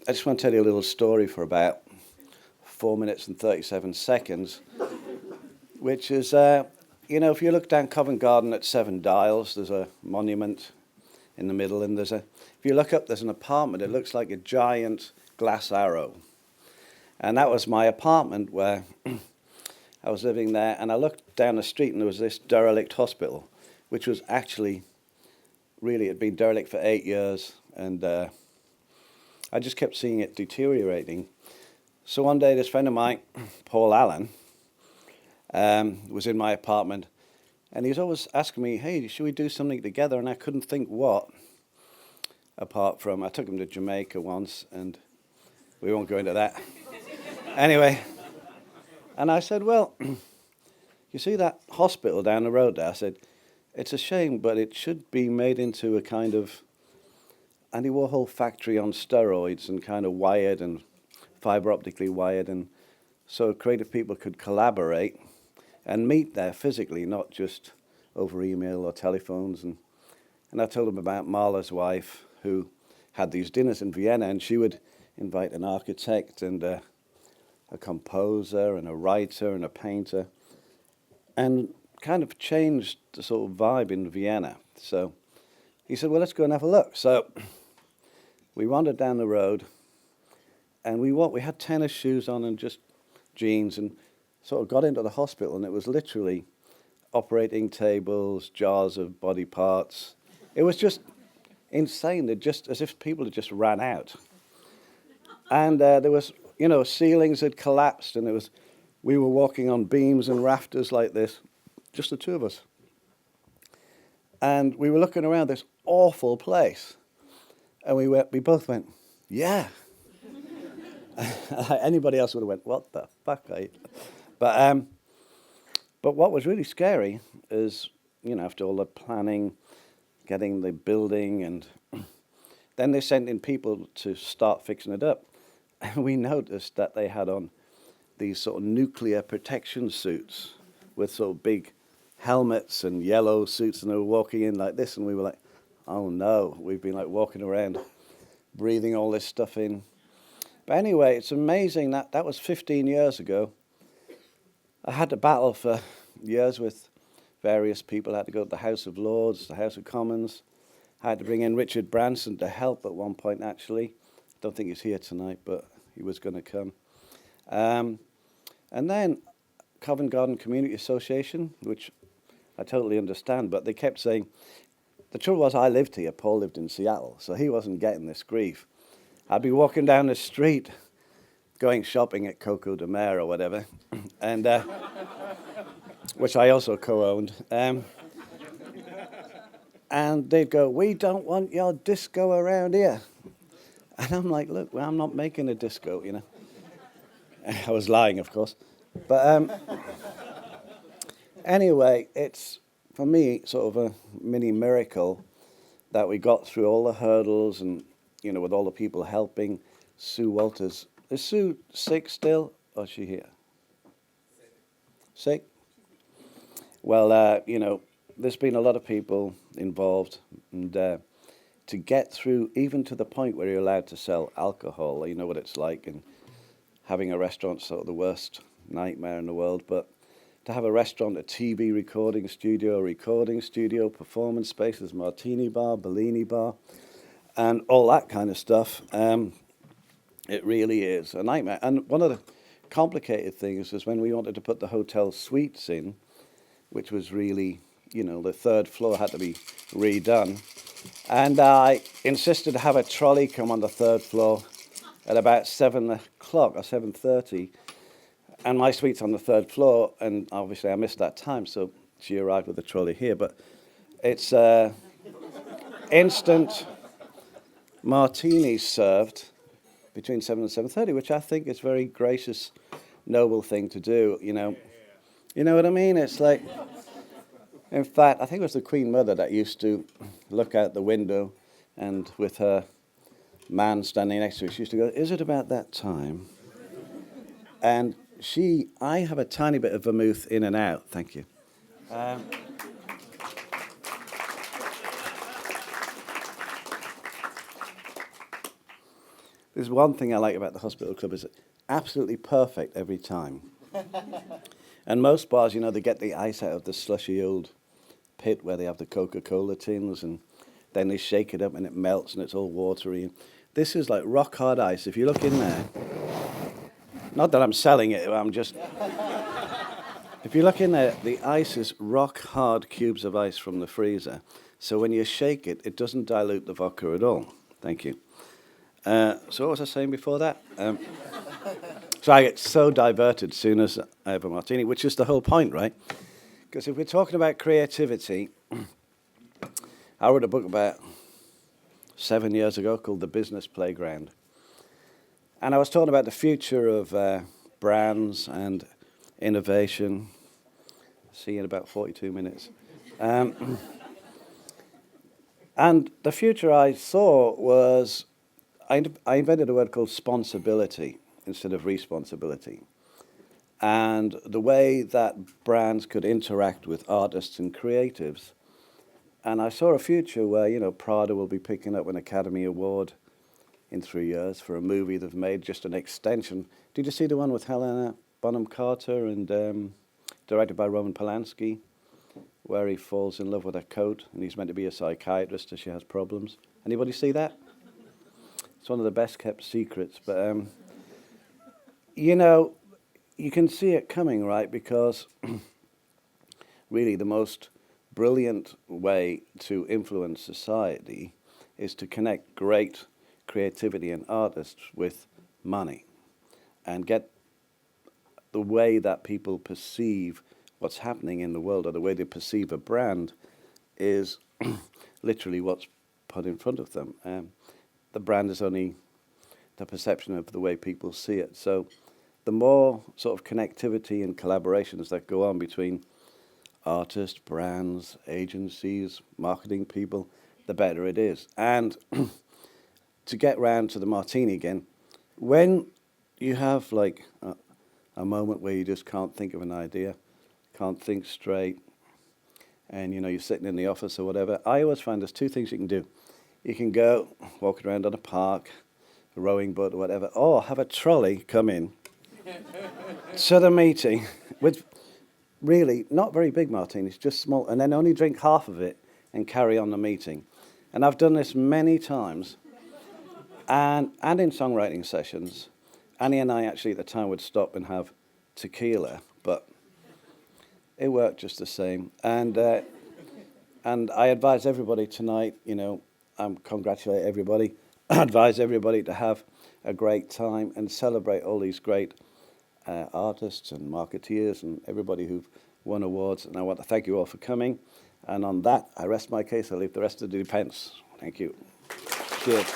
I just want to tell you a little story for about 4 minutes and 37 seconds, which is, if you look down Covent Garden at Seven Dials, there's a monument in the middle, and if you look up, there's an apartment. It looks like a giant glass arrow. And that was my apartment where I was living there, and I looked down the street, and there was this derelict hospital, which was actually, really, it had been derelict for 8 years, and I just kept seeing it deteriorating. So one day, this friend of mine, Paul Allen, was in my apartment, and he was always asking me, hey, should we do something together? And I couldn't think what, apart from, I took him to Jamaica once, and we won't go into that. Anyway, and I said, well, you see that hospital down the road there? I said, it's a shame, but it should be made into a kind of Andy Warhol factory on steroids, and kind of wired and fiber optically wired, and so creative people could collaborate and meet there physically, not just over email or telephones. And I told him about Mahler's wife, who had these dinners in Vienna, and she would invite an architect and a composer and a writer and a painter, and kind of changed the sort of vibe in Vienna. So he said, well, let's go and have a look. So we wandered down the road, and we had tennis shoes on and just jeans, and sort of got into the hospital, and it was literally operating tables, jars of body parts. It was just insane. It just as if people had just ran out. And there was, ceilings had collapsed, and we were walking on beams and rafters like this, just the two of us. And we were looking around this awful place, and we both went, yeah. Anybody else would have went, what the fuck? But what was really scary is, after all the planning, getting the building, and then they sent in people to start fixing it up. And we noticed that they had on these sort of nuclear protection suits with sort of big helmets and yellow suits, and they were walking in like this, and we were like, oh no, we've been like walking around breathing all this stuff in. But anyway, it's amazing that was 15 years ago. I had to battle for years with various people. I had to go to the House of Lords, the House of Commons. I had to bring in Richard Branson to help at one point, actually. I don't think he's here tonight, but he was going to come. And then Covent Garden Community Association, which I totally understand, but they kept saying, the trouble was I lived here, Paul lived in Seattle, so he wasn't getting this grief. I'd be walking down the street, going shopping at Coco de Mer or whatever, and which I also co-owned. And they'd go, we don't want your disco around here. And I'm like, look, well, I'm not making a disco, I was lying, of course. But anyway, it's, for me, sort of a mini miracle that we got through all the hurdles, and, with all the people helping. Sue Walters. Is Sue sick still, or is she here? Sick? Well, there's been a lot of people involved, and to get through, even to the point where you're allowed to sell alcohol, you know what it's like, and having a restaurant's sort of the worst nightmare in the world, but to have a restaurant, a TV recording studio, performance spaces, Martini bar, Bellini bar, and all that kind of stuff, it really is a nightmare. And one of the complicated things is when we wanted to put the hotel suites in, which was really, the third floor had to be redone. And I insisted to have a trolley come on the third floor at about 7 o'clock or 7:30. And my suite's on the third floor, and obviously I missed that time, so she arrived with the trolley here. But it's instant martinis served between 7 and 7:30, which I think is a very gracious, noble thing to do, You know what I mean? It's like, in fact, I think it was the Queen Mother that used to look out the window, and with her man standing next to her, she used to go, is it about that time? And I have a tiny bit of vermouth in and out, thank you. There's one thing I like about the Hospital Club is absolutely perfect every time. And most bars, you know, they get the ice out of the slushy old pit where they have the Coca-Cola tins, and then they shake it up and it melts and it's all watery. This is like rock hard ice. If you look in there, not that I'm selling it, I'm just... If you look in there, the ice is rock hard cubes of ice from the freezer. So when you shake it, it doesn't dilute the vodka at all. Thank you. So what was I saying before that? So I get so diverted as soon as I have a martini, which is the whole point, right? Because if we're talking about creativity, I wrote a book about 7 years ago called The Business Playground. And I was talking about the future of brands and innovation. See you in about 42 minutes. And the future I saw was, I invented a word called sponsibility instead of responsibility. And the way that brands could interact with artists and creatives. And I saw a future where, you know, Prada will be picking up an Academy Award in 3 years for a movie they've made, just an extension. Did you see the one with Helena Bonham Carter and directed by Roman Polanski, where he falls in love with a coat and he's meant to be a psychiatrist and she has problems? Anybody see that? It's one of the best kept secrets, but you know, you can see it coming, right? Because really the most brilliant way to influence society is to connect great creativity and artists with money and get the way that people perceive what's happening in the world, or the way they perceive a brand, is literally what's put in front of them. The brand is only the perception of the way people see it. So the more sort of connectivity and collaborations that go on between artists, brands, agencies, marketing people, the better it is. And to get round to the martini again, when you have like a moment where you just can't think of an idea, can't think straight, and you know, you're sitting in the office or whatever, I always find there's two things you can do. You can go walking around on a park, a rowing boat or whatever, or have a trolley come in to the meeting with really not very big martinis, just small, and then only drink half of it and carry on the meeting. And I've done this many times, and in songwriting sessions. Annie and I actually at the time would stop and have tequila, but it worked just the same. And I advise everybody tonight, you know, congratulate everybody. I advise everybody to have a great time and celebrate all these great artists and marketeers and everybody who've won awards. And I want to thank you all for coming. And on that, I rest my case. I leave the rest to the defense. Thank you. Cheers.